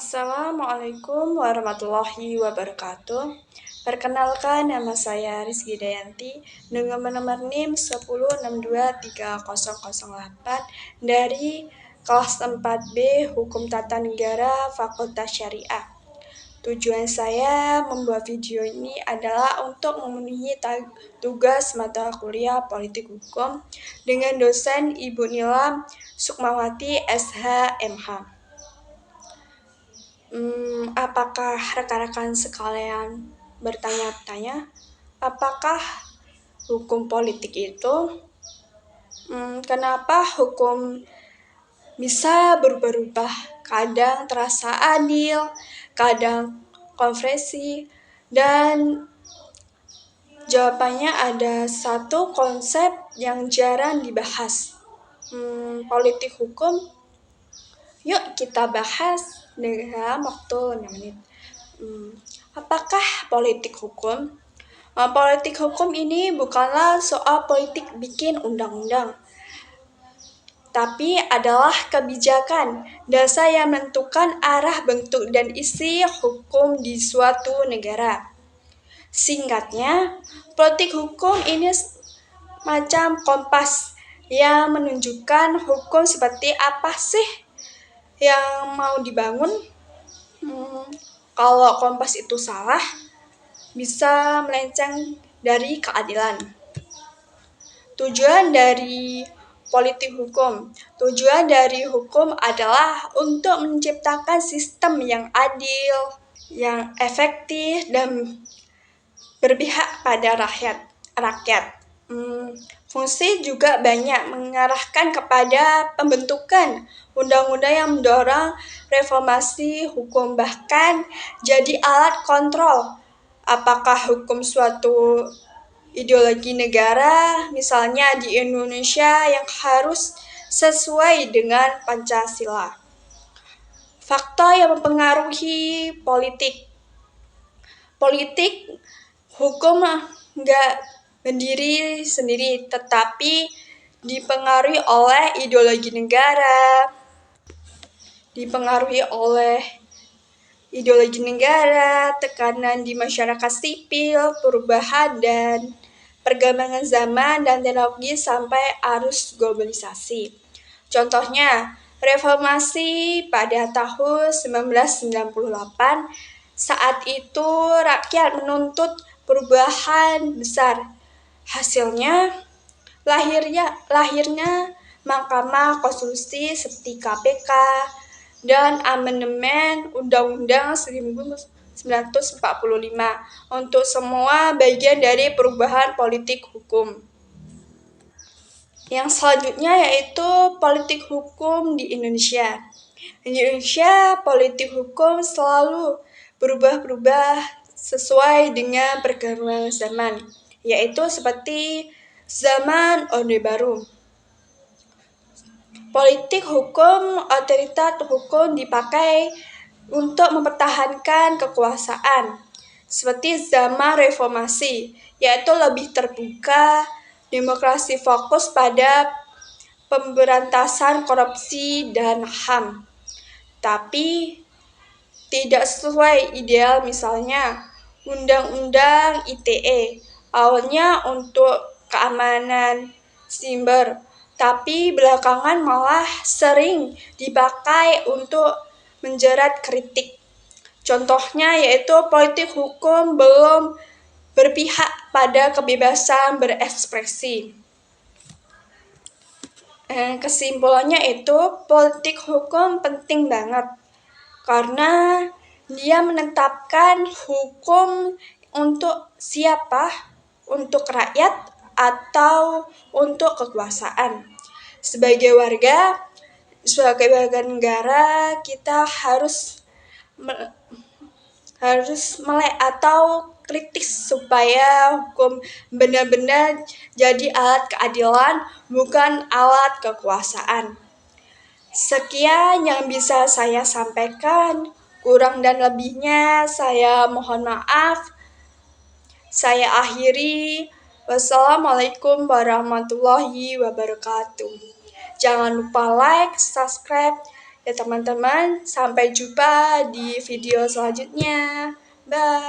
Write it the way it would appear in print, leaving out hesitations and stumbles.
Assalamualaikum warahmatullahi wabarakatuh. Perkenalkan, nama saya Rizky Dayanti dengan nomor NIM 10623008 dari kelas 4B Hukum Tata Negara Fakultas Syariah. Tujuan saya membuat video ini adalah untuk memenuhi tugas mata kuliah Politik Hukum dengan dosen Ibu Nilam Sukmawati SH.MH. Apakah rekan-rekan sekalian bertanya-tanya, apakah hukum politik itu? Kenapa hukum bisa berubah-ubah? Kadang terasa adil, kadang konversi, dan jawabannya ada satu konsep yang jarang dibahas. Politik hukum. Yuk kita bahas dalam waktu 6 menit. Apakah politik hukum? Politik hukum ini bukanlah soal politik bikin undang-undang, tapi adalah kebijakan dasar yang menentukan arah, bentuk, dan isi hukum di suatu negara. Singkatnya, politik hukum ini macam kompas yang menunjukkan hukum seperti apa sih yang mau dibangun. Kalau kompas itu salah, bisa melenceng dari keadilan. Tujuan dari politik hukum. Tujuan dari hukum adalah untuk menciptakan sistem yang adil, yang efektif, dan berpihak pada rakyat. Fungsi juga banyak, mengarahkan kepada pembentukan undang-undang yang mendorong reformasi hukum, bahkan jadi alat kontrol apakah hukum suatu ideologi negara, misalnya di Indonesia, yang harus sesuai dengan Pancasila. Faktor yang mempengaruhi politik hukum nggak berdiri sendiri, tetapi dipengaruhi oleh ideologi negara, tekanan di masyarakat sipil, perubahan dan perkembangan zaman dan teknologi sampai arus globalisasi. Contohnya, reformasi pada tahun 1998, saat itu rakyat menuntut perubahan besar. Hasilnya, lahirnya Mahkamah Konstitusi seperti KPK dan amandemen Undang-Undang 1945 untuk semua bagian dari perubahan politik hukum. Yang selanjutnya yaitu politik hukum di Indonesia. Di Indonesia, politik hukum selalu berubah-ubah sesuai dengan perkembangan zaman, yaitu seperti zaman Orde Baru. Politik hukum, otoritas hukum dipakai untuk mempertahankan kekuasaan, seperti zaman reformasi, yaitu lebih terbuka, demokrasi fokus pada pemberantasan korupsi dan HAM. Tapi tidak sesuai ideal, misalnya Undang-Undang ITE awalnya untuk keamanan siber, tapi belakangan malah sering dipakai untuk menjerat kritik. Contohnya yaitu politik hukum belum berpihak pada kebebasan berekspresi. Kesimpulannya itu politik hukum penting banget karena dia menetapkan hukum untuk siapa, untuk rakyat atau untuk kekuasaan. Sebagai warga negara, kita harus melek atau kritis supaya hukum benar-benar jadi alat keadilan, bukan alat kekuasaan. Sekian yang bisa saya sampaikan. Kurang dan lebihnya saya mohon maaf. Saya akhiri. Wassalamualaikum warahmatullahi wabarakatuh. Jangan lupa like, subscribe, Ya teman-teman, sampai jumpa di video selanjutnya. Bye.